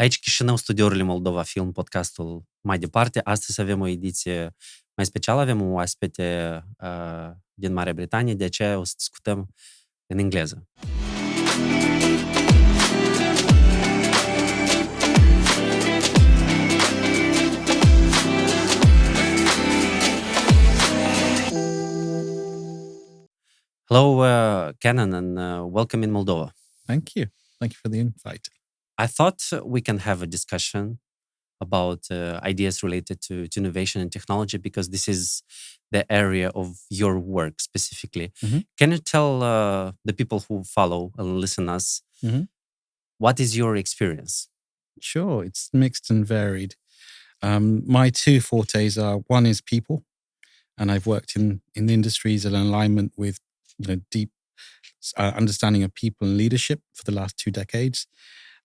Aici Chișinău, studiourile Moldova Film, podcastul Mai Departe. Astăzi avem o ediție mai specială, avem o oaspete din Marea Britanie, de aceea o să discutăm în engleză. Hello, Kannan, and welcome in Moldova. Thank you. Thank you for the invite. I thought we can have a discussion about ideas related to innovation and technology because this is the area of your work specifically. Mm-hmm. Can you tell the people who follow and listen us, what is your experience? Sure, it's mixed and varied. My two fortes are, one is people, and I've worked in industries in alignment with deep understanding of people and leadership for the last 2 decades.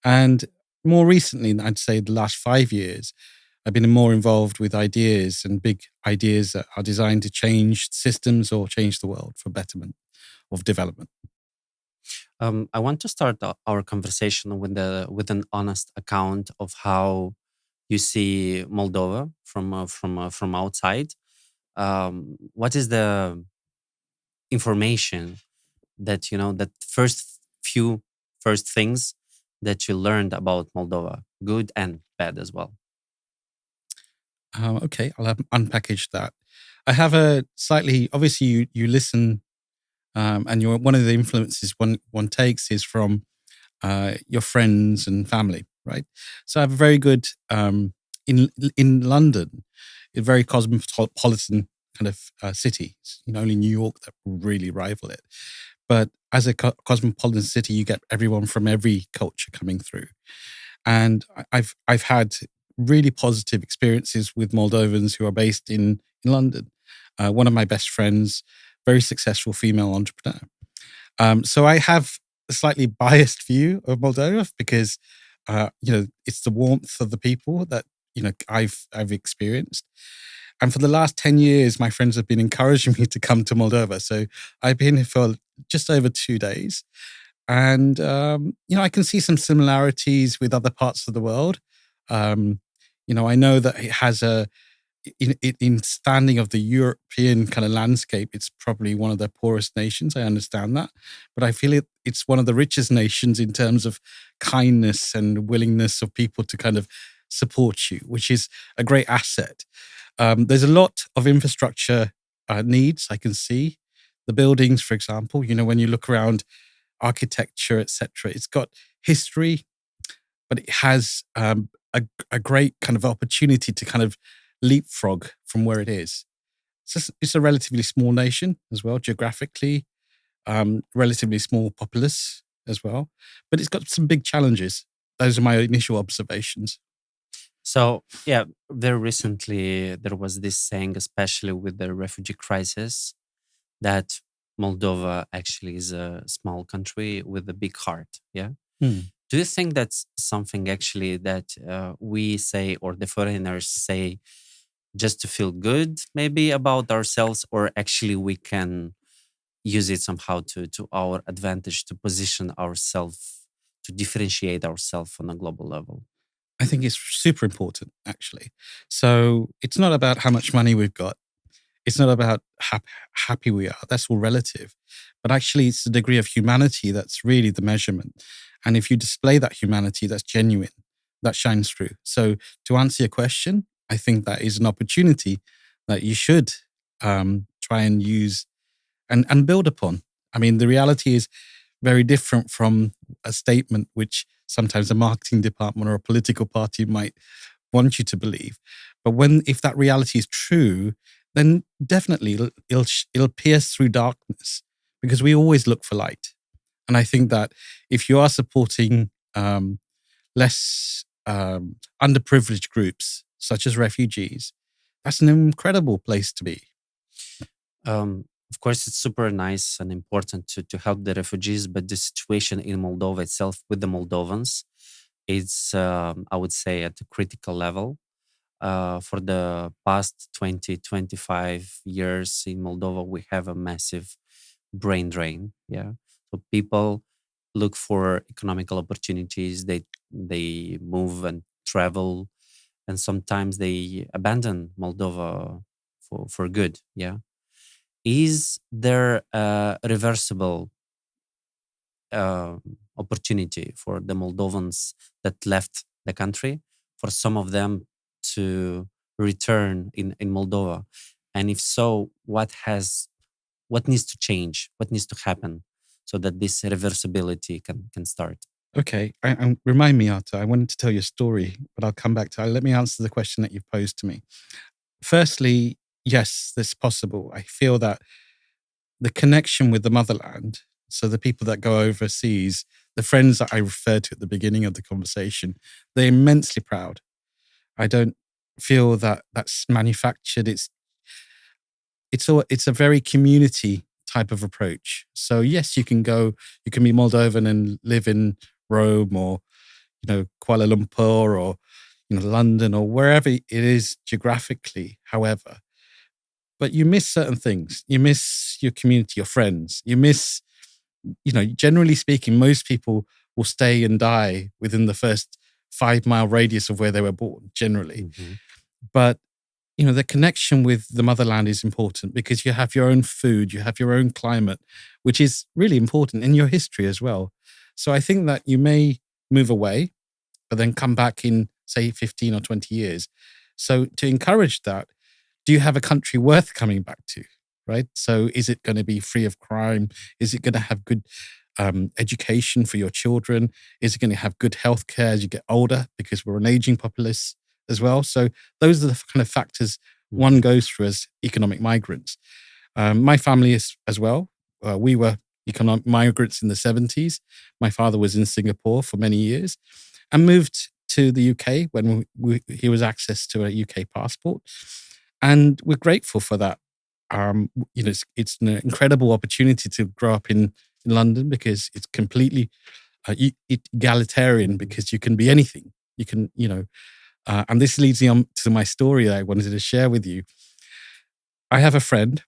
And more recently, I'd say the last 5 years, I've been more involved with ideas and big ideas that are designed to change systems or change the world for betterment of development. I want to start our conversation with an honest account of how you see Moldova from outside. What is the information that that first things that you learned about Moldova, good and bad as well? Okay, I'll unpackage that. I have a slightly, obviously you listen, and one of the influences one takes is from your friends and family, right? So I have a very good, in London, a very cosmopolitan kind of city. Only New York that will really rival it. But as a cosmopolitan city, you get everyone from every culture coming through. And I've had really positive experiences with Moldovans who are based in London. One of my best friends, very successful female entrepreneur. So I have a slightly biased view of Moldova because, it's the warmth of the people that, I've experienced. And for the last 10 years, my friends have been encouraging me to come to Moldova. So I've been here for just over 2 days. And, I can see some similarities with other parts of the world. I know that it has in standing of the European kind of landscape, it's probably one of the poorest nations. I understand that. But I feel it's one of the richest nations in terms of kindness and willingness of people to kind of support you, which is a great asset. There's a lot of infrastructure needs I can see. The buildings, for example, when you look around architecture, etc., it's got history, but it has a great kind of opportunity to kind of leapfrog from where it is. It's a relatively small nation as well, geographically, relatively small populace as well, but it's got some big challenges. Those are my initial observations. So, yeah, very recently there was this saying, especially with the refugee crisis, that Moldova actually is a small country with a big heart. Yeah. Do you think that's something actually that we say or the foreigners say just to feel good maybe about ourselves, or actually we can use it somehow to our advantage to position ourselves, to differentiate ourselves on a global level? I think it's super important, actually. So it's not about how much money we've got. It's not about how happy we are. That's all relative. But actually, it's the degree of humanity that's really the measurement. And if you display that humanity, that's genuine, that shines through. So to answer your question, I think that is an opportunity that you should try and use and build upon. I mean, the reality is very different from a statement which sometimes a marketing department or a political party might want you to believe. But if that reality is true, then definitely it'll pierce through darkness, because we always look for light. And I think that if you are supporting less underprivileged groups, such as refugees, that's an incredible place to be. Of course, it's super nice and important to help the refugees, but the situation in Moldova itself with the Moldovans, it's, I would say, at a critical level. For the past 20, 25 years in Moldova, we have a massive brain drain. Yeah. So people look for economical opportunities. They move and travel, and sometimes they abandon Moldova for good. Yeah, is there a reversible uh, opportunity for the Moldovans that left the country, for some of them to return in Moldova? And if so, what needs to change? What needs to happen so that this reversibility can start? Okay, remind me, Artur. I wanted to tell you a story, but I'll come back to it. Let me answer the question that you've posed to me. Firstly, yes, this is possible. I feel that the connection with the motherland, so the people that go overseas, the friends that I referred to at the beginning of the conversation, they're immensely proud. I don't feel that that's manufactured. It's a very community type of approach. So yes, you can be Moldovan and live in Rome or Kuala Lumpur or London or wherever it is geographically. However, but you miss certain things. You miss your community, your friends. You miss, generally speaking, most people will stay and die within the first 5-mile radius of where they were born, generally. Mm-hmm. But the connection with the motherland is important because you have your own food, you have your own climate, which is really important in your history as well. So I think that you may move away, but then come back in, say, 15 or 20 years. So to encourage that, do you have a country worth coming back to, right? So is it going to be free of crime? Is it going to have good education for your children? Is it going to have good healthcare as you get older? Because we're an aging populace as well. So those are the kind of factors one goes through as economic migrants. My family is as well. We were economic migrants in the 70s. My father was in Singapore for many years and moved to the UK when he was access to a UK passport. And we're grateful for that. It's an incredible opportunity to grow up in London because it's completely egalitarian because you can be anything. You can, and this leads me on to my story that I wanted to share with you. I have a friend.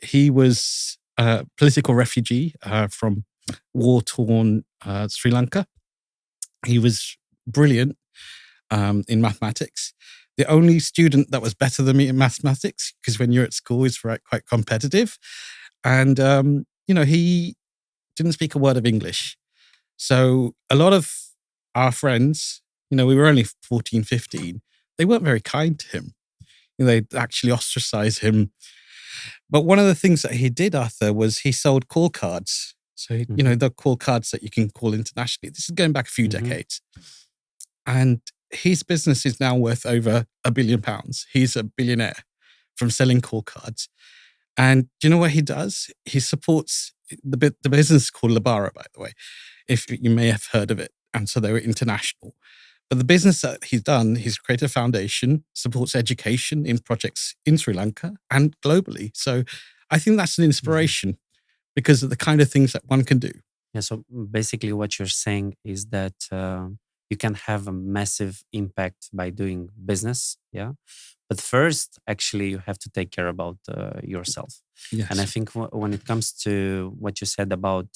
He was a political refugee from war-torn Sri Lanka. He was brilliant in mathematics. The only student that was better than me in mathematics, because when you're at school, it's quite competitive. And, he didn't speak a word of English. So a lot of our friends, we were only 14, 15. They weren't very kind to him. They'd actually ostracize him. But one of the things that he did, Arthur, was he sold call cards. So, the call cards that you can call internationally. This is going back a few decades. And his business is now worth over £1 billion. He's a billionaire from selling call cards. And do you know what he does? He supports the business called Labara, by the way, if you may have heard of it. And so they were international. But the business that he's done, he's created a foundation, supports education in projects in Sri Lanka and globally. So I think that's an inspiration because of the kind of things that one can do. Yeah. So basically, what you're saying is that you can have a massive impact by doing business. Yeah. But first, actually, you have to take care about yourself. Yes. And I think when it comes to what you said about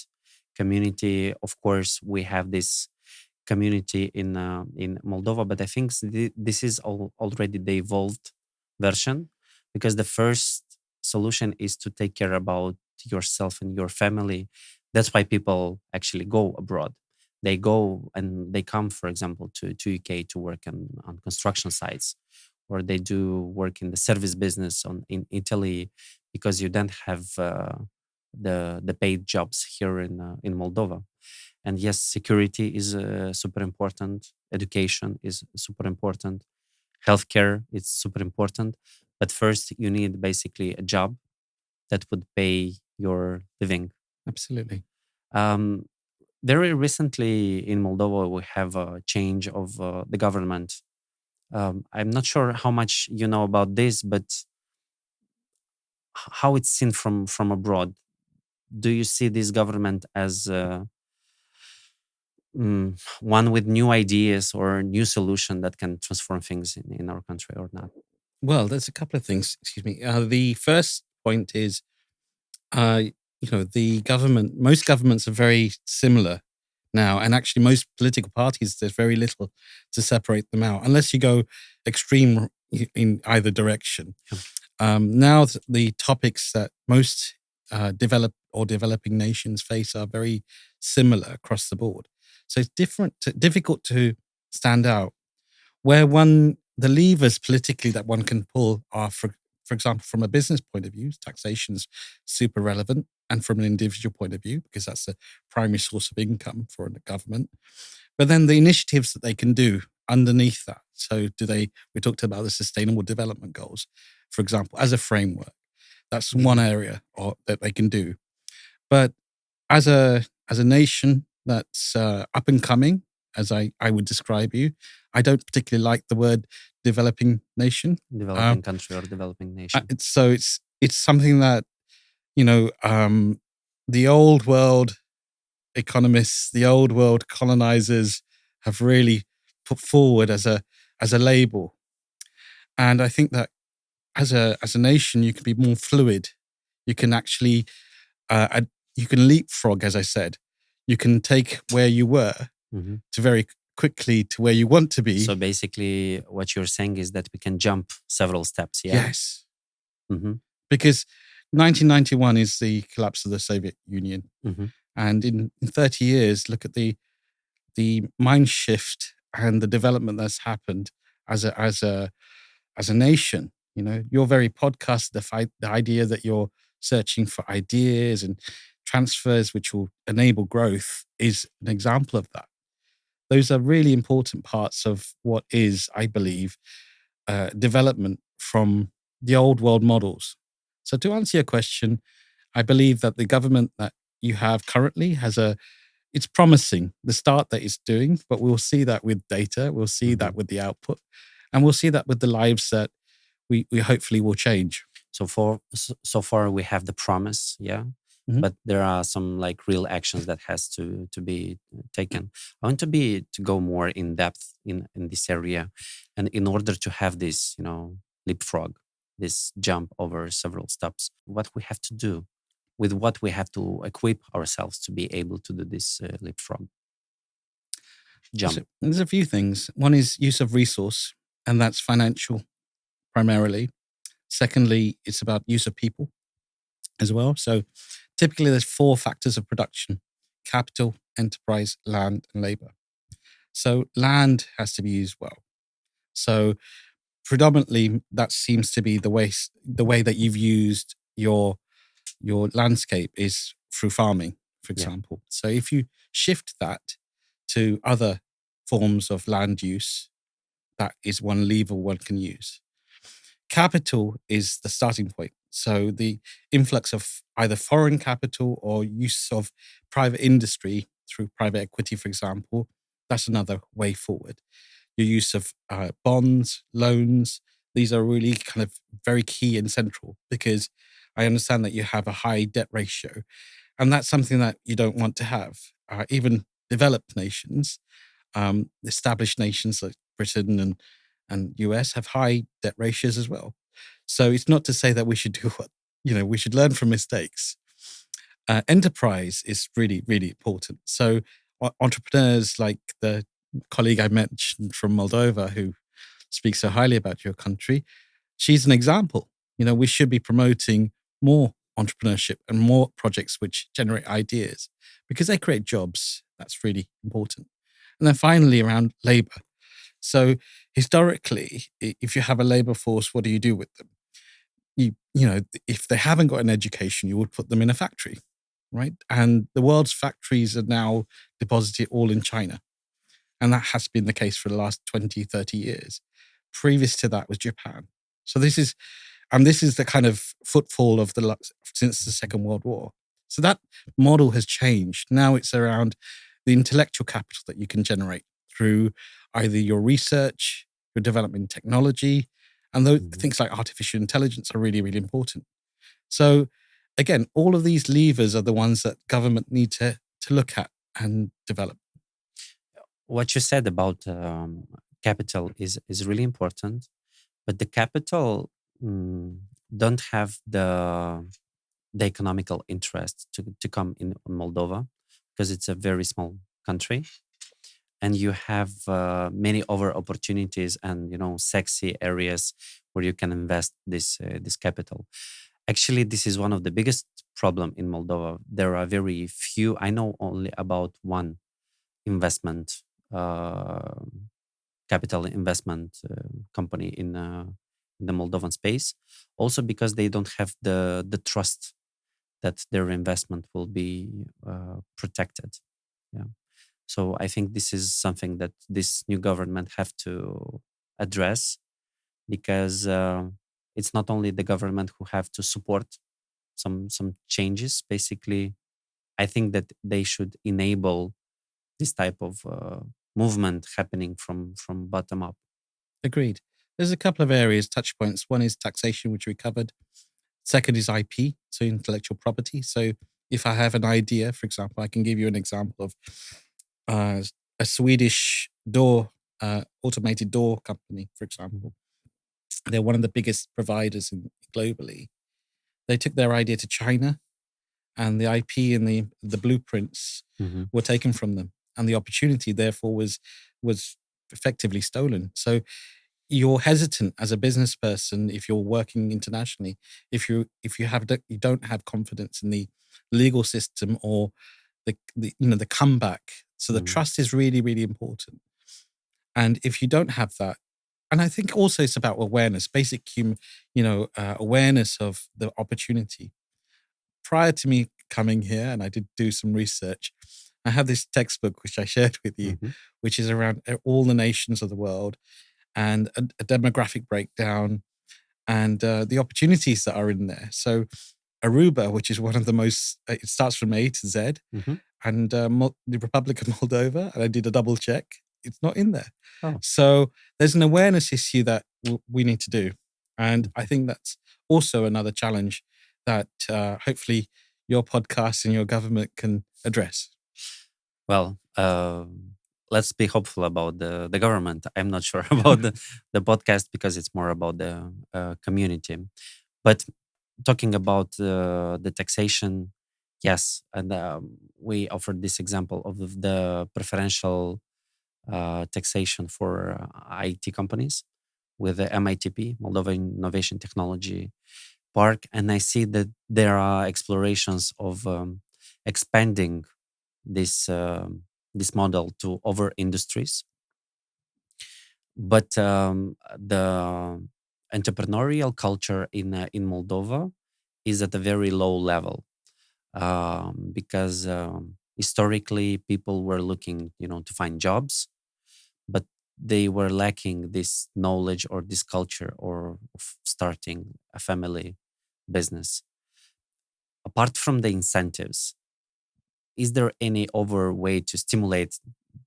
community, of course, we have this community in Moldova, but I think this is already the evolved version, because the first solution is to take care about yourself and your family. That's why people actually go abroad. They go and they come, for example, to UK to work on construction sites, or they do work in the service business in Italy, because you don't have the paid jobs here in Moldova. And yes, security is super important. Education is super important. Healthcare is super important. But first, you need basically a job that would pay your living. Absolutely. Very recently in Moldova, we have a change of the government. I'm not sure how much you know about this, but how it's seen from abroad. Do you see this government as one with new ideas or new solution that can transform things in our country or not? Well, there's a couple of things. Excuse me. The first point is most governments are very similar now, and actually most political parties, there's very little to separate them out, unless you go extreme in either direction. Now the topics that most developing nations face are very similar across the board. So it's difficult to stand out. Where the levers politically that one can pull are, for example, from a business point of view, taxation's super relevant, and from an individual point of view, because that's the primary source of income for a government. But then the initiatives that they can do underneath that. So we talked about the Sustainable Development Goals, for example, as a framework. That's one area that they can do. But as a nation that's up and coming, as I would describe you, I don't particularly like the word developing nation. Developing country or developing nation. It's something that, the old world economists, the old world colonizers have really put forward as a label. And I think that as a nation, you can be more fluid. You can actually, you can leapfrog, as I said. You can take where you were to very quickly to where you want to be. So basically, what you're saying is that we can jump several steps. Yeah. Yes. Because 1991 is the collapse of the Soviet Union, and in 30 years, look at the mind shift and the development that's happened as a nation. Your very podcast, the idea that you're searching for ideas and transfers which will enable growth is an example of that. Those are really important parts of what is, I believe, development from the old world models. So to answer your question, I believe that the government that you have currently it's promising, the start that it's doing, but we'll see that with data, we'll see that with the output, and we'll see that with the lives that we hopefully will change. So far we have the promise, yeah. But there are some real actions that has to be taken. I want to go more in depth in this area, and in order to have this, leapfrog, this jump over several steps, what we have to do, with what we have to equip ourselves to be able to do this leapfrog jump. There's a few things. One is use of resource, and that's financial primarily. Secondly, it's about use of people as well. So typically there's 4 factors of production: capital, enterprise, land, and labor. So land has to be used well. So predominantly that seems to be the way that you've used your landscape is through farming, for example. So if you shift that to other forms of land use, that is one lever one can use. Capital is the starting point. So the influx of either foreign capital or use of private industry through private equity, for example, that's another way forward. Your use of bonds, loans, these are really kind of very key and central, because I understand that you have a high debt ratio, and that's something that you don't want to have. Even developed nations, established nations like Britain and US have high debt ratios as well. So it's not to say that we should do we should learn from mistakes. Enterprise is really, really important. So entrepreneurs like the colleague I mentioned from Moldova, who speaks so highly about your country, she's an example. We should be promoting more entrepreneurship and more projects which generate ideas, because they create jobs. That's really important. And then finally, around labor. So historically, if you have a labor force, what do you do with them? If they haven't got an education, you would put them in a factory, right? And the world's factories are now deposited all in China. And that has been the case for the last 20, 30 years. Previous to that was Japan. So this is the kind of footfall of since the Second World War. So that model has changed. Now it's around the intellectual capital that you can generate through either your research, your development in technology, and those things like artificial intelligence are really, really important. So again, all of these levers are the ones that government need to look at and develop. What you said about capital is really important, but the capital don't have the the economical interest to come in Moldova, because it's a very small country, and you have many other opportunities and sexy areas where you can invest this capital. Actually, this is one of the biggest problem in Moldova. There are very few. I know only about one investment uh, capital investment company in the Moldovan space. Also because they don't have the trust that their investment will be protected. Yeah. So I think this is something that this new government have to address, because it's not only the government who have to support some changes. Basically, I think that they should enable this type of movement happening from bottom up. Agreed. There's a couple of areas, touch points. One is taxation, which we covered. Second is IP, so intellectual property. So if I have an idea, for example, I can give you an example of a Swedish automated door company, for example. They're one of the biggest providers globally. They took their idea to China, and the IP and the blueprints were taken from them, and the opportunity therefore was effectively stolen. So you're hesitant as a business person if you're working internationally, if you don't have confidence in the legal system or the comeback. So the trust is really, really important. And if you don't have that, and I think also it's about awareness, basic awareness of the opportunity. Prior to me coming here, and I did do some research, I have this textbook which I shared with you, which is around all the nations of the world, and a demographic breakdown, and the opportunities that are in there. So Aruba, which is one of the most, it starts from A to Z, and the Republic of Moldova, and I did a double check, it's not in there. Oh. So there's an awareness issue that we need to do. And I think that's also another challenge that hopefully your podcast and your government can address. Well, let's be hopeful about the government. I'm not sure about the podcast, because it's more about the community. But talking about the taxation, yes, and we offered this example of the preferential taxation for IT companies with the MITP, Moldovan Innovation Technology Park, and I see that there are explorations of expanding this model to other industries. But the entrepreneurial culture in Moldova is at a very low level, because historically people were looking, to find jobs, but they were lacking this knowledge or this culture or of starting a family business. Apart from the incentives, is there any other way to stimulate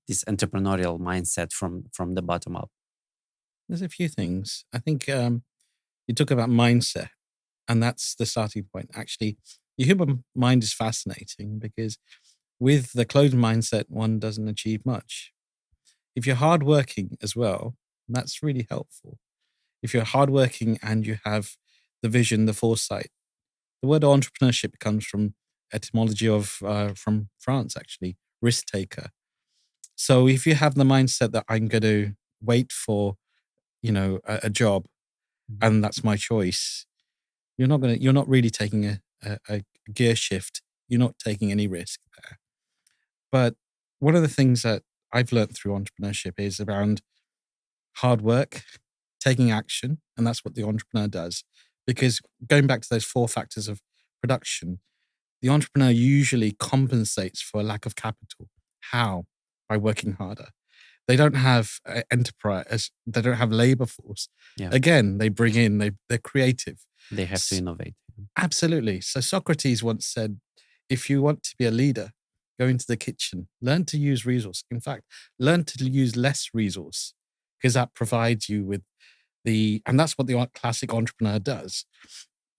this entrepreneurial mindset from the bottom up? There's a few things. I think you talk about mindset, and that's the starting point. Actually, the human mind is fascinating because with the closed mindset, one doesn't achieve much. If you're hardworking as well, that's really helpful. If you're hardworking and you have the vision, the foresight, the word entrepreneurship comes from etymology of from France, actually, risk taker. So if you have the mindset that I'm going to wait for, a job, and that's my choice, you're not really taking a gear shift. You're not taking any risk there. But one of the things that I've learned through entrepreneurship is around hard work, taking action, and that's what the entrepreneur does. Because going back to those 4 factors of production, the entrepreneur usually compensates for a lack of capital. How? By working harder. They don't have enterprise. They don't have labor force. Yeah. Again, they bring in. They're creative. They have to innovate. Absolutely. So Socrates once said, "If you want to be a leader, go into the kitchen. Learn to use resource. In fact, learn to use less resource, because that provides you with and that's what the classic entrepreneur does."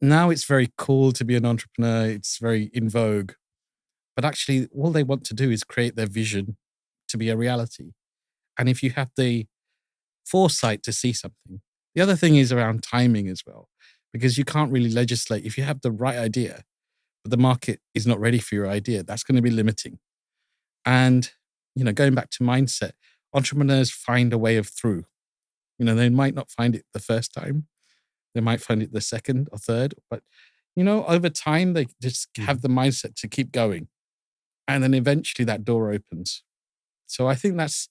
Now it's very cool to be an entrepreneur. It's very in vogue. But actually, all they want to do is create their vision to be a reality. And if you have the foresight to see something, the other thing is around timing as well, because you can't really legislate. If you have the right idea, but the market is not ready for your idea. That's going to be limiting. And, going back to mindset, entrepreneurs find a way of through. They might not find it the first time. They might find it the second or third, but, over time, they just have the mindset to keep going. And then eventually that door opens. So I think that's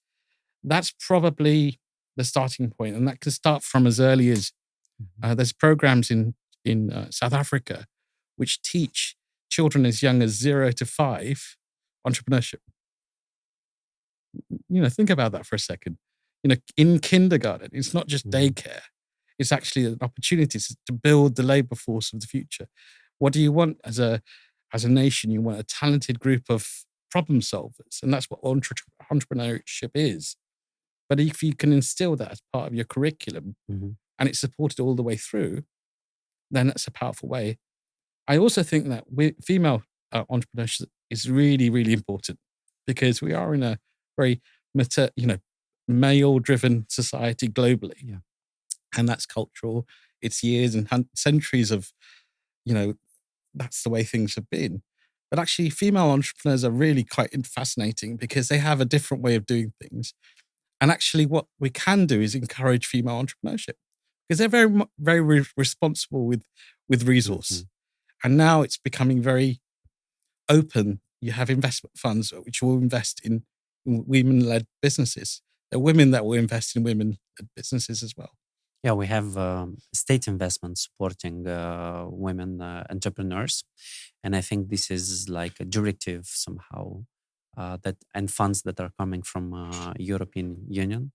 probably the starting point. And that can start from as early as there's programs in South Africa which teach children as young as 0 to 5 entrepreneurship. Think about that for a second. In kindergarten, it's not just daycare. It's actually an opportunity to build the labor force of the future. What do you want as a nation? You want a talented group of problem solvers. And that's what entrepreneurship is. But if you can instill that as part of your curriculum and it's supported all the way through, then that's a powerful way. I also think that female entrepreneurship is really, really important because we are in a very male-driven society globally. Yeah. And that's cultural. It's years and centuries of, that's the way things have been. But actually, female entrepreneurs are really quite fascinating because they have a different way of doing things. And actually, what we can do is encourage female entrepreneurship because they're very, very responsible with resource. And now it's becoming very open. You have investment funds which will invest in women-led businesses. There are women that will invest in women-led businesses as well. Yeah, we have state investment supporting women entrepreneurs. And I think this is like a directive somehow and funds that are coming from European Union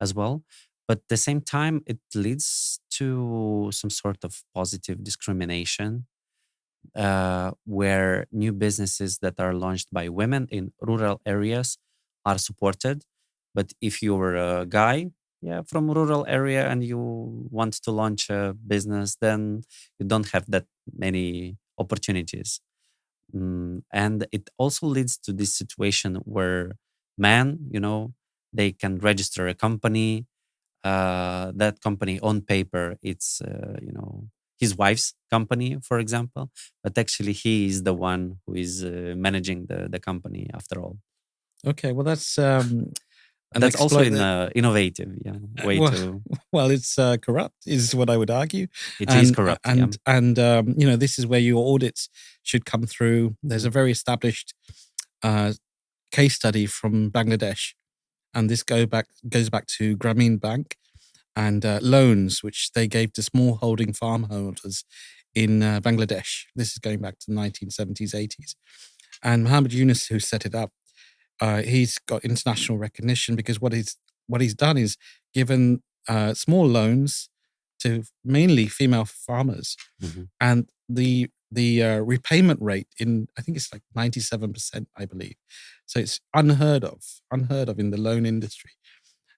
as well. But at the same time, it leads to some sort of positive discrimination where new businesses that are launched by women in rural areas are supported. But if you're a guy, from rural area and you want to launch a business, then you don't have that many opportunities. And it also leads to this situation where men, they can register a company. That company on paper, it's, his wife's company, for example, but actually he is the one who is managing the company after all. Okay, well, that's also innovative way to. Well, it's corrupt, is what I would argue. It is corrupt, and this is where your audits should come through. There's a very established case study from Bangladesh, and this goes back to Grameen Bank and loans which they gave to smallholding farmholders in Bangladesh. This is going back to the 1970s, 80s, and Muhammad Yunus, who set it up. He's got international recognition because what he's done is given small loans to mainly female farmers, and the repayment rate I think it's like 97%, I believe. So it's unheard of in the loan industry,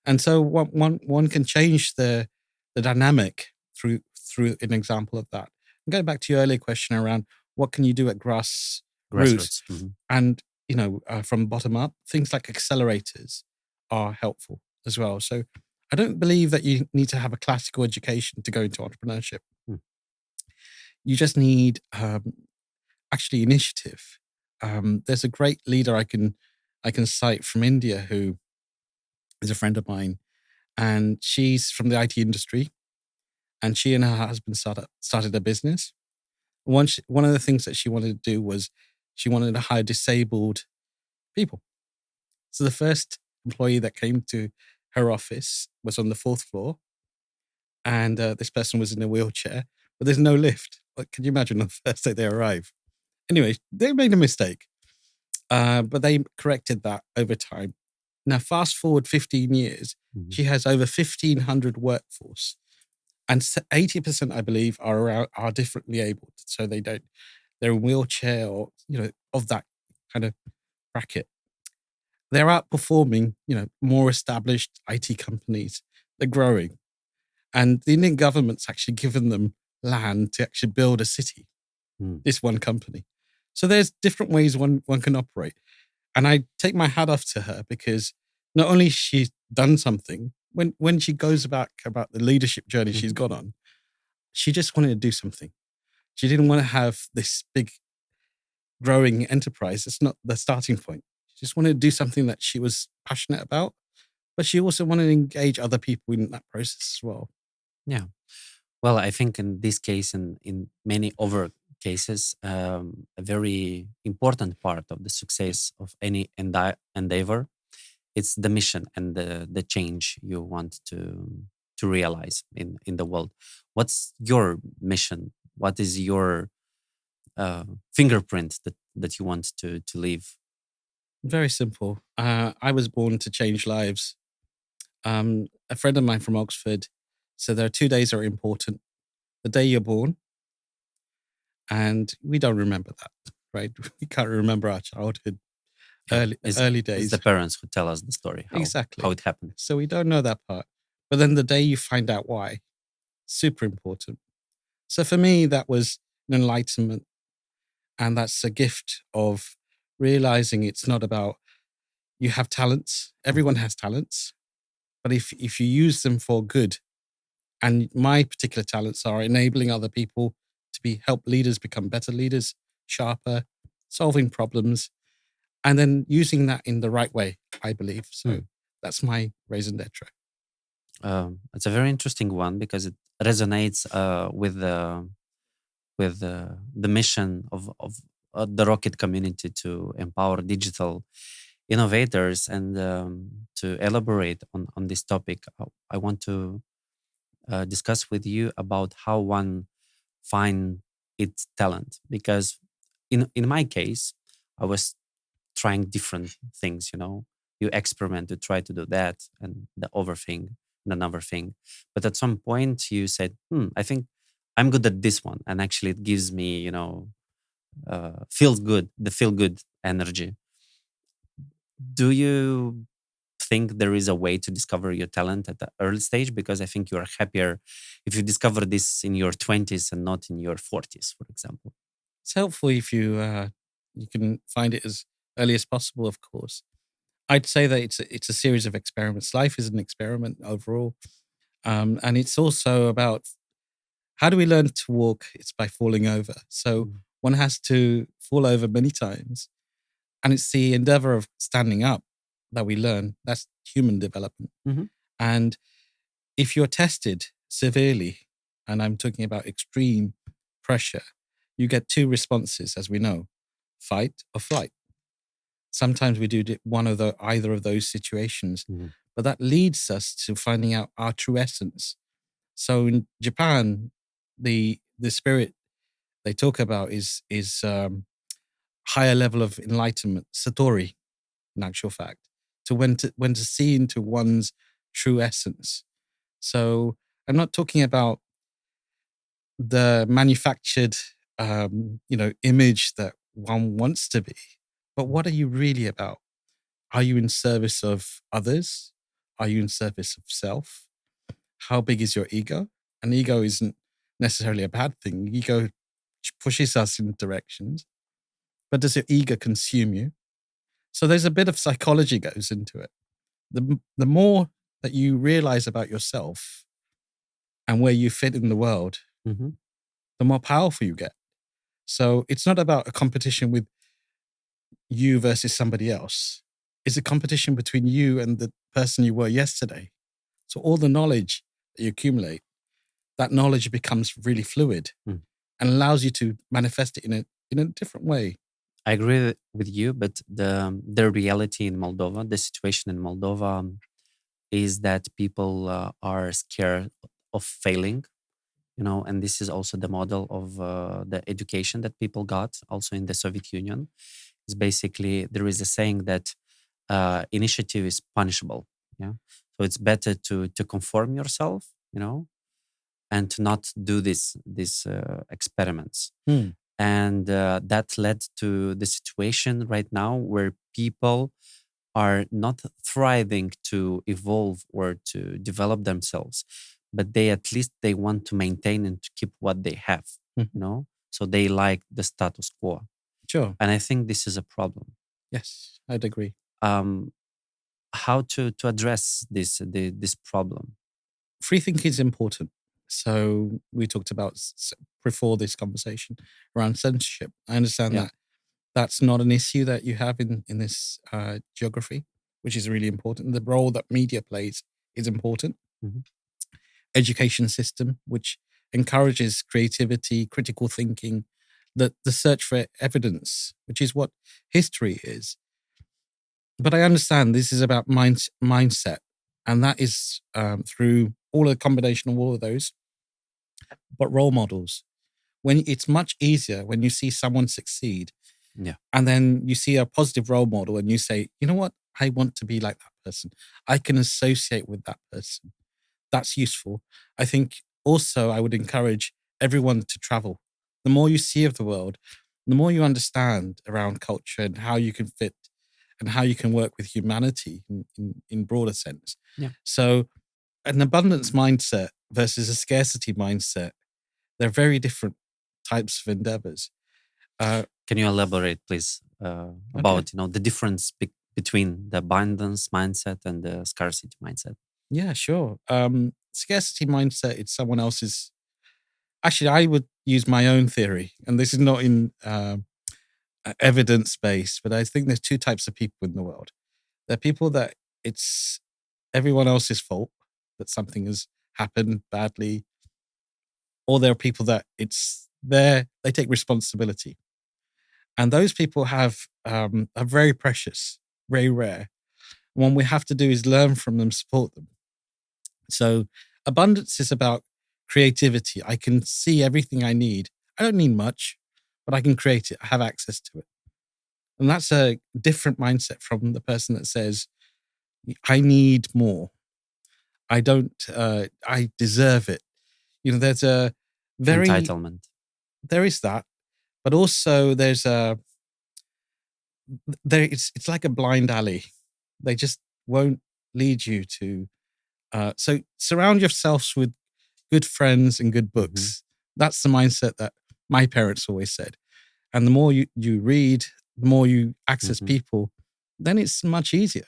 and so one can change the dynamic through an example of that. And going back to your earlier question around what can you do at grassroots, and from bottom up, things like accelerators are helpful as well. So I don't believe that you need to have a classical education to go into entrepreneurship. You just need actually initiative. There's a great leader I can cite from India who is a friend of mine, and she's from the IT industry, and she and her husband started a business. One of the things that she wanted to do was she wanted to hire disabled people. So the first employee that came to her office was on the 4th floor, and this person was in a wheelchair, but there's no lift. Like, can you imagine on the first day they arrive? Anyway, they made a mistake, but they corrected that over time. Now, fast forward 15 years, she has over 1,500 workforce, and 80%, I believe, are differently abled. So they're in wheelchair or, of that kind of bracket. They're outperforming, more established IT companies. They're growing. And the Indian government's actually given them land to actually build a city, this one company. So there's different ways one can operate. And I take my hat off to her because not only she's done something, when she goes back about the leadership journey she's gone on, she just wanted to do something. She didn't want to have this big growing enterprise. It's not the starting point. She just wanted to do something that she was passionate about, but she also wanted to engage other people in that process as well. Yeah. Well, I think in this case and in many other cases, a very important part of the success of any endeavor, it's the mission and the change you want to realize in the world. What's your mission? What is your fingerprint that you want to leave? Very simple. I was born to change lives. A friend of mine from Oxford said there are 2 days that are important: the day you're born, and we don't remember that, right? We can't remember our childhood, Yeah, early it's days. the parents who tell us the story Exactly. how it happened. So we don't know that part. But then the day you find out why, super important. So for me, that was an enlightenment. And that's a gift of realizing it's not about you have talents. Everyone has talents. But if you use them for good, and my particular talents are enabling other people to help leaders become better leaders, sharper, solving problems, and then using that in the right way, I believe. So that's my raison d'etre. It's a very interesting one because it resonates with the mission of the Rocket community to empower digital innovators. And to elaborate on this topic, I want to discuss with you about how one find its talent. Because in my case, I was trying different things. You experiment to try to do that and the other thing and another thing, but at some point you said, I think I'm good at this one, and actually it gives me feels good, the feel good energy. Do you think there is a way to discover your talent at the early stage? Because I think you are happier if you discover this in your 20s and not in your 40s, for example. It's helpful if you can find it as early as possible, of course. I'd say that it's a series of experiments. Life is an experiment overall. And it's also about how do we learn to walk? It's by falling over. So one has to fall over many times. And it's the endeavor of standing up that we learn. That's human development. Mhm. And if you're tested severely, and I'm talking about extreme pressure, you get two responses, as we know: fight or flight. Sometimes we do either of those situations, but that leads us to finding out our true essence. So in Japan, the spirit they talk about is higher level of enlightenment, satori, in actual fact, to when to see into one's true essence. So I'm not talking about the manufactured, image that one wants to be, but what are you really about? Are you in service of others? Are you in service of self? How big is your ego? And ego isn't necessarily a bad thing. Ego pushes us in directions, but does your ego consume you? So there's a bit of psychology goes into it. The more that you realize about yourself and where you fit in the world, the more powerful you get. So it's not about a competition with you versus somebody else. It's a competition between you and the person you were yesterday. So all the knowledge that you accumulate, that knowledge becomes really fluid and allows you to manifest it in a different way. I agree with you, but the reality in Moldova, the situation in Moldova, is that people are scared of failing, and this is also the model of the education that people got also in the Soviet Union. It's basically, there is a saying that initiative is punishable. Yeah, so it's better to conform yourself, and to not do these experiments. And that led to the situation right now where people are not thriving to evolve or to develop themselves, but at least they want to maintain and to keep what they have, so they like the status quo. Sure. And I think this is a problem. Yes, I'd agree. How to address this problem? Free thinking is important. So we talked about before this conversation around censorship. I understand that that's not an issue that you have in this geography, which is really important. The role that media plays is important. Mhm. Education system, which encourages creativity, critical thinking, the search for evidence, which is what history is. But I understand this is about mindset, and that is through all a combination of all of those. But role models, when it's much easier when you see someone succeed, Yeah. and then you see a positive role model, and you say, you know what, I want to be like that person. I can associate with that person. That's useful. I think also I would encourage everyone to travel. The more you see of the world, the more you understand around culture and how you can fit and how you can work with humanity in broader sense. Yeah. So an abundance mindset versus a scarcity mindset, they're very different types of endeavors. Can you elaborate, please, about the difference between the abundance mindset and the scarcity mindset? Yeah, sure. Scarcity mindset, it's someone else's. Actually, I would use my own theory, and this is not in evidence based, but I think there's two types of people in the world. There are people that it's everyone else's fault that something has happened badly, or there are people that they take responsibility, and those people are very precious, very rare. What we have to do is learn from them, support them. So abundance is about creativity. I can see everything I need. I don't need much, but I can create it. I have access to it. And that's a different mindset from the person that says, I need more. I don't, I deserve it. There's a Entitlement. there is that, but also it's like a blind alley. They just won't lead you to, so surround yourselves with good friends and good books. That's the mindset that my parents always said. And the more you read, the more you access people, then it's much easier.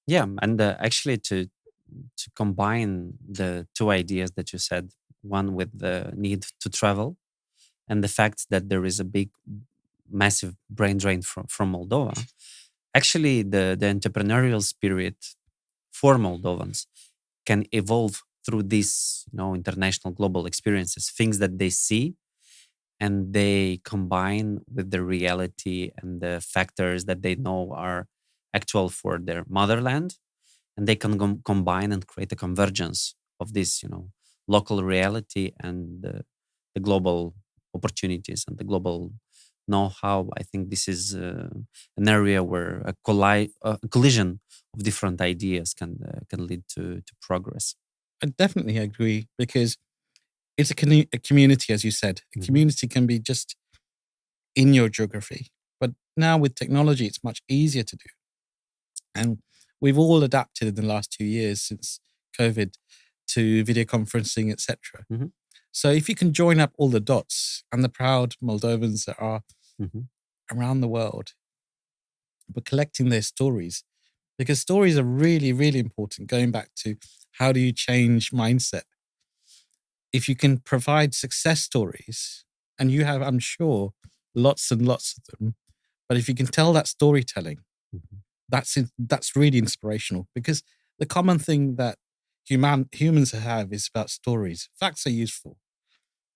Yeah, and actually to combine the two ideas that you said, one with the need to travel and the fact that there is a big, massive brain drain from Moldova. Actually, the entrepreneurial spirit for Moldovans can evolve through these, international global experiences, things that they see and they combine with the reality and the factors that they know are actual for their motherland, and they can combine and create a convergence of this, local reality and the global opportunities and the global know-how. I think this is an area where a collision of different ideas can lead to progress. I definitely agree, because it's a community, as you said. A community can be just in your geography, but now with technology, it's much easier to do. And we've all adapted in the last 2 years since COVID to video conferencing, etc. So if you can join up all the dots and the proud Moldovans that are around the world, but collecting their stories, because stories are really, really important. Going back to how do you change mindset? If you can provide success stories, and you have, I'm sure, lots and lots of them, but if you can tell that storytelling, that's really inspirational, because the common thing that humans have is about stories. Facts are useful,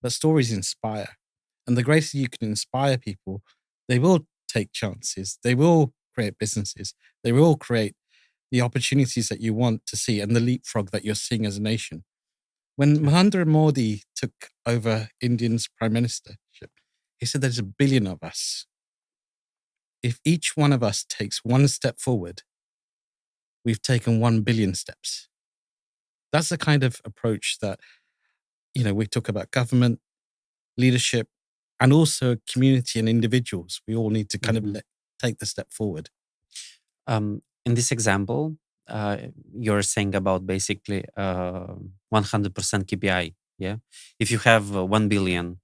but stories inspire. And the greater you can inspire people, they will take chances. They will create businesses. They will create the opportunities that you want to see and the leapfrog that you're seeing as a nation. When Mahendra Modi took over India's prime ministership, he said there's 1 billion of us. If each one of us takes one step forward, we've taken 1 billion steps. That's the kind of approach that, we talk about government, leadership, and also community and individuals. We all need to kind of take the step forward. In this example, you're saying about basically 100% KPI. Yeah, if you have 1 billion,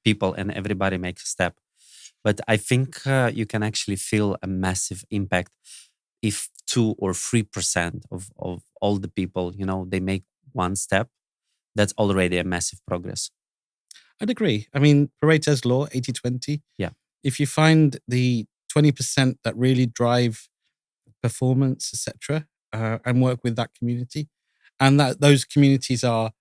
people and everybody makes a step, but I think you can actually feel a massive impact if 2 or 3% of all the people, they make one step. That's already a massive progress. I'd agree. I mean, Pareto's law, 80-20. Yeah. if you find the 20% that really drive performance, etc., and work with that community, and that those communities are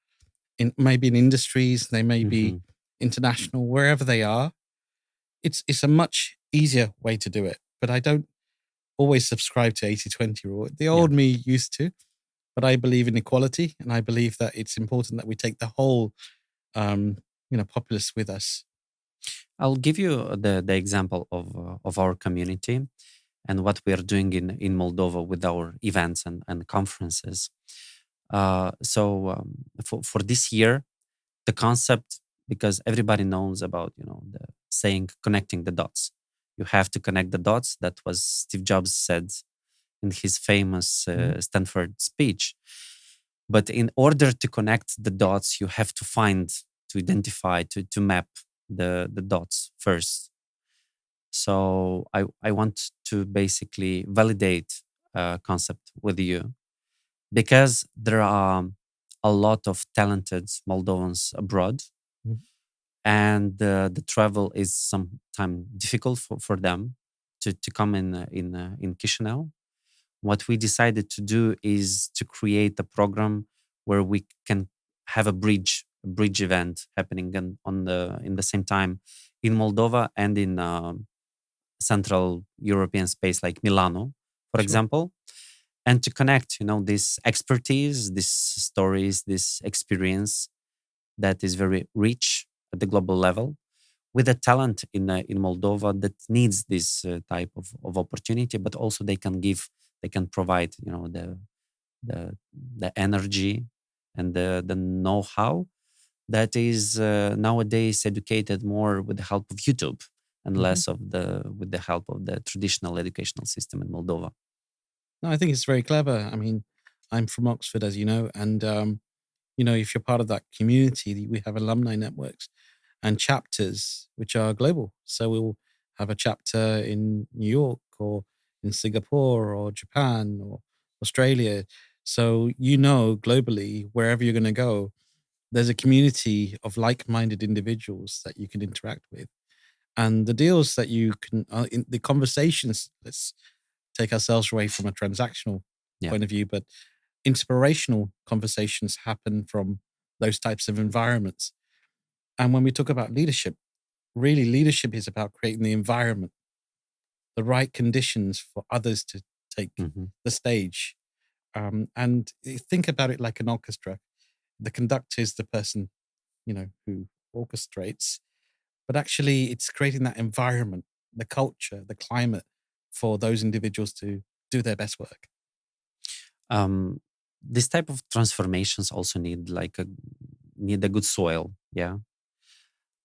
in maybe in industries, they may be Mhm. international, wherever they are, it's a much easier way to do it. But I don't always subscribe to 80-20 rule. The Yeah. old me used to, but I believe in equality, and I believe that it's important that we take the whole, um, populace with us. I'll give you the example of our community and what we are doing in Moldova with our events and conferences. For this year, the concept, because everybody knows about the saying connecting the dots. You have to connect the dots. That was Steve Jobs said in his famous Mhm. Stanford speech. But in order to connect the dots, you have to find, to identify, to map the dots first. So I want to basically validate a concept with you because there are a lot of talented Moldovans abroad, Mhm. and the travel is sometimes difficult for them to come in Chisinau. What we decided to do is to create a program where we can have a bridge event happening on the in the same time in Moldova and in Central European space like Milano, for Sure. example, and to connect, this expertise, these stories, this experience that is very rich at the global level with a talent in Moldova that needs this type of opportunity, but also they can provide, the energy and the know-how that is nowadays educated more with the help of YouTube and Mhm. less of the with the help of the traditional educational system in Moldova. No, I think it's very clever. I mean, I'm from Oxford, as you know, and if you're part of that community, we have alumni networks and chapters which are global. So we'll have a chapter in New York or in Singapore or Japan or Australia. So globally, wherever you're going to go, there's a community of like-minded individuals that you can interact with, and the deals that you can, in the conversations. Let's take ourselves away from a transactional Yeah. point of view, but inspirational conversations happen from those types of environments. And when we talk about leadership, really leadership is about creating the environment, the right conditions for others to take Hmm. the stage. And think about it like an orchestra. The conductor is the person, who orchestrates, but actually it's creating that environment, the culture, the climate for those individuals to do their best work. This type of transformations also need a good soil. Yeah.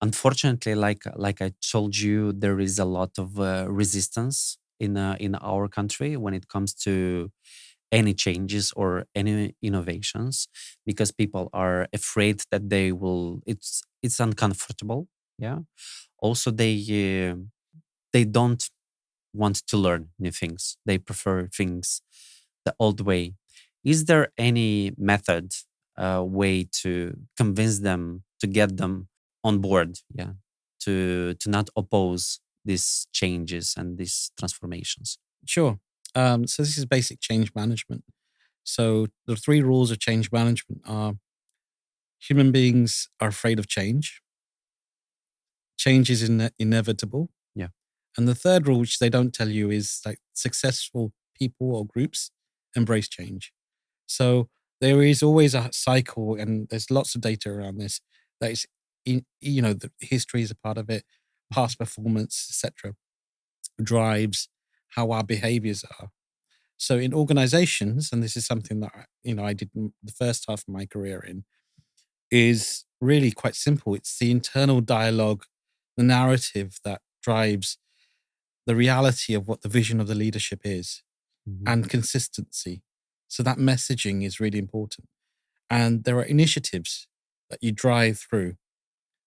Unfortunately, like I told you, there is a lot of resistance in our country when it comes to any changes or any innovations because people are afraid that it's uncomfortable. Yeah. Also, they don't want to learn new things. They prefer things the old way. Is there any method, way to convince them, to get them on board? Yeah, to not oppose these changes and these transformations. Sure. So this is basic change management. So the three rules of change management are: human beings are afraid of change is inevitable. Yeah. And the third rule, which they don't tell you, is like successful people or groups embrace change. So there is always a cycle, and there's lots of data around this. That is, the history is a part of it, past performance, etc., drives how our behaviors are. So in organizations, and this is something that I did the first half of my career in, is really quite simple. It's the internal dialogue, the narrative that drives the reality of what the vision of the leadership is, Mhm. and consistency. So that messaging is really important. And there are initiatives that you drive through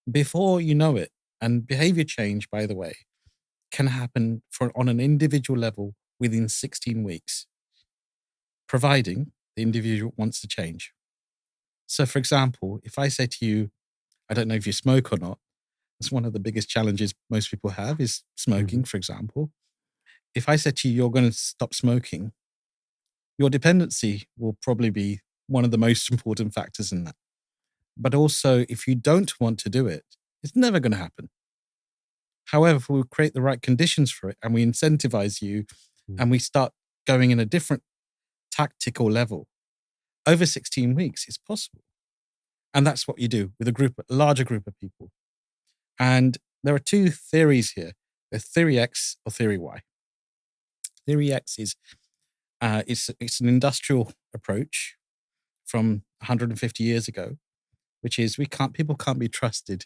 before you know it. And behavior change, by the way, can happen on an individual level within 16 weeks, providing the individual wants to change. So, for example, if I say to you, I don't know if you smoke or not, That's one of the biggest challenges most people have is smoking, Mhm. for example. If I said to you, you're going to stop smoking, your dependency will probably be one of the most important factors in that. But also, if you don't want to do it, it's never going to happen. However, if we create the right conditions for it and we incentivize you Mm. and we start going in a different tactical level, over 16 weeks, it's possible. And that's what you do with a larger group of people. And there are two theories here. There's theory X or theory Y. Theory X is it's an industrial approach from 150 years ago, which is people can't be trusted.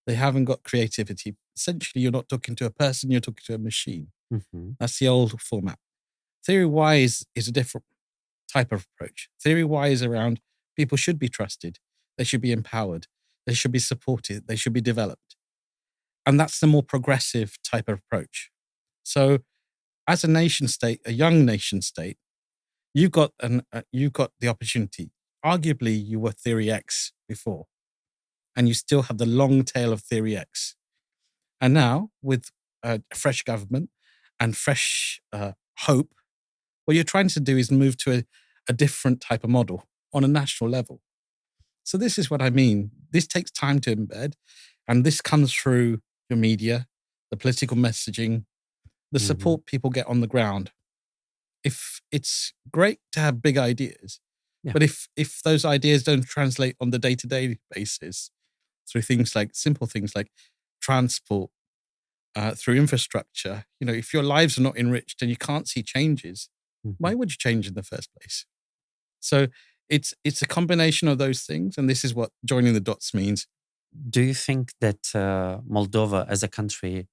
They haven't got creativity. Essentially, you're not talking to a person, you're talking to a machine. Mhm. That's the old format. Theory Y is a different type of approach. Theory Y is around people should be trusted, they should be empowered, they should be supported, they should be developed. And that's the more progressive type of approach. So, as a nation state, a young nation state, you've got the opportunity. Arguably, you were Theory X before, and you still have the long tail of Theory X. And now, with a fresh government and fresh hope, what you're trying to do is move to a different type of model on a national level. So this is what I mean. This takes time to embed, and this comes through your media, the political messaging, the Mhm. support people get on the ground. If it's great to have big ideas, Yeah. but if those ideas don't translate on the day-to-day basis through simple things like transport, through infrastructure, if your lives are not enriched and you can't see changes, why Mhm. would you change in the first place? So it's a combination of those things, and this is what joining the dots means. Do you think that Moldova as a country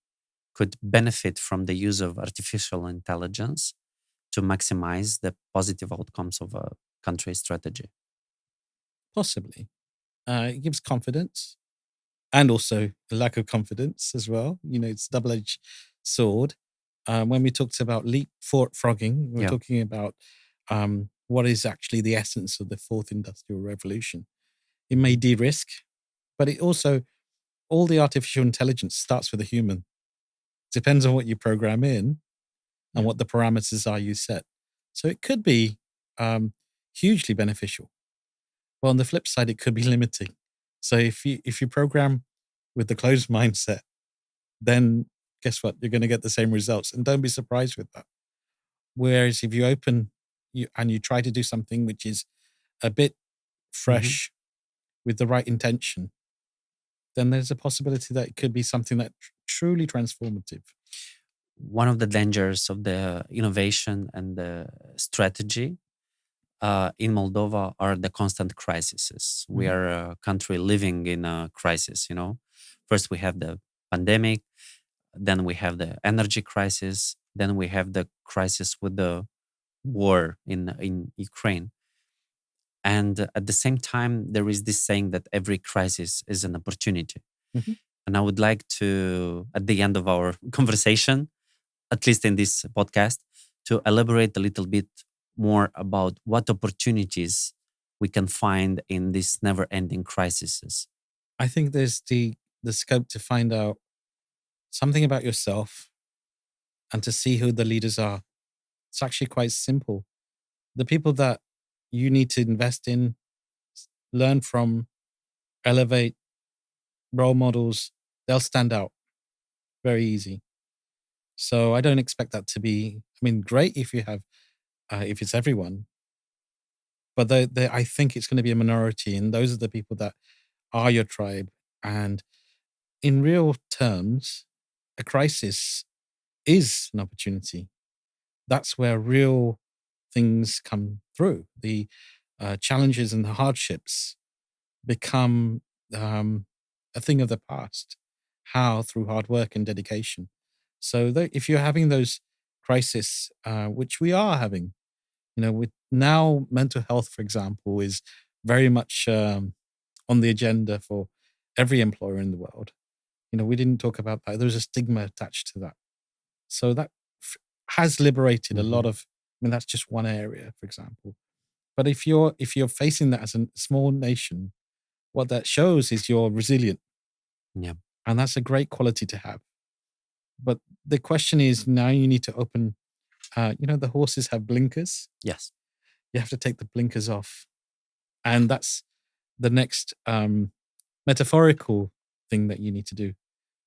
could benefit from the use of artificial intelligence to maximize the positive outcomes of a country strategy? Possibly, it gives confidence and also a lack of confidence as well. It's a double-edged sword. When we talked about leapfrogging, we're Yeah. talking about what is actually the essence of the fourth industrial revolution. It may Mhm. de-risk, but it also all the artificial intelligence starts with a human. Depends on what you program in and Yeah. what the parameters are you set. So it could be um, hugely beneficial. But on the flip side, it could be limiting. So if you program with the closed mindset, then guess what? You're going to get the same results, and don't be surprised with that. Whereas if you open and you try to do something which is a bit Mhm. fresh with the right intention, then there's a possibility that it could be something that truly transformative. One of the dangers of the innovation and the strategy in Moldova are the constant crises. We Mhm. are a country living in a crisis, you know. First, we have the pandemic, then we have the energy crisis, then we have the crisis with the war in Ukraine. And at the same time, there is this saying that every crisis is an opportunity. Mhm. And I would like to, at the end of our conversation, at least in this podcast, to elaborate a little bit more about what opportunities we can find in these never ending crises. I think there's the scope to find out something about yourself and to see who the leaders are. It's actually quite simple. The people that you need to invest in, learn from, elevate, role models, they'll stand out very easy. So I don't expect that to be, I mean, great if you have, if it's everyone, but I think it's going to be a minority. And those are the people that are your tribe. And in real terms, a crisis is an opportunity. That's where real things come through. The challenges and the hardships become a thing of the past. How? Through hard work and dedication. So if you're having those crises, which we are having, with now mental health, for example, is very much on the agenda for every employer in the world. We didn't talk about that. There was a stigma attached to that. So that has liberated a lot Mhm. of. I mean, that's just one area, for example. But if you're facing that as a small nation, what that shows is you're resilient. Yeah. And that's a great quality to have. But the question is, now you need to open, the horses have blinkers. Yes. You have to take the blinkers off. And that's the next metaphorical thing that you need to do.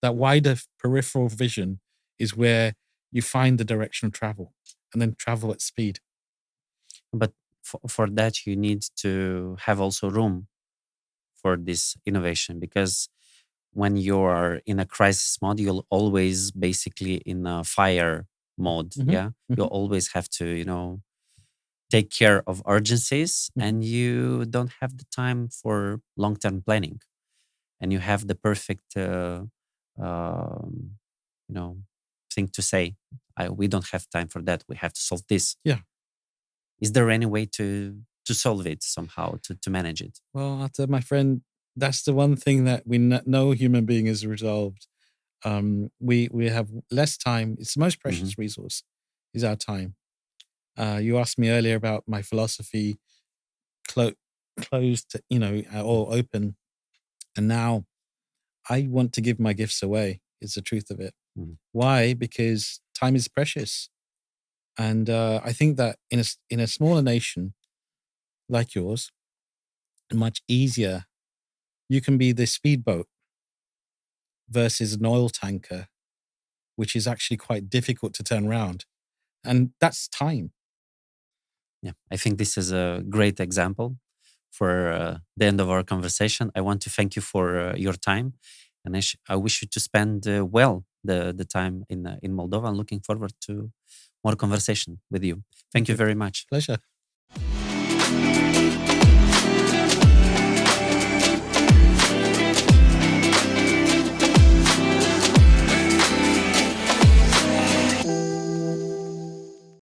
That wider peripheral vision is where you find the direction of travel and then travel at speed. But for that, you need to have also room for this innovation, because when you are in a crisis mode, you'll always basically in a fire mode. Mhm, Yeah. You mhm. always have to, take care of urgencies, Mhm. and you don't have the time for long term planning. And you have the perfect, um, you know, thing to say. We don't have time for that. We have to solve this. Yeah. Is there any way to solve it somehow, to manage it? Well, Arthur, my friend, that's the one thing that no human being has resolved. We have less time. It's the most Hmm. precious resource is our time. You asked me earlier about my philosophy, closed, or open, and now I want to give my gifts away. Is the truth of it. Hmm. Why? Because time is precious, and I think that in a smaller nation like yours, much easier. You can be the speedboat versus an oil tanker, which is actually quite difficult to turn around. And that's time. Yeah, I think this is a great example for the end of our conversation. I want to thank you for your time, and I wish you to spend well the time in Moldova. I'm looking forward to more conversation with you. Thank Thank you you. very much. Pleasure.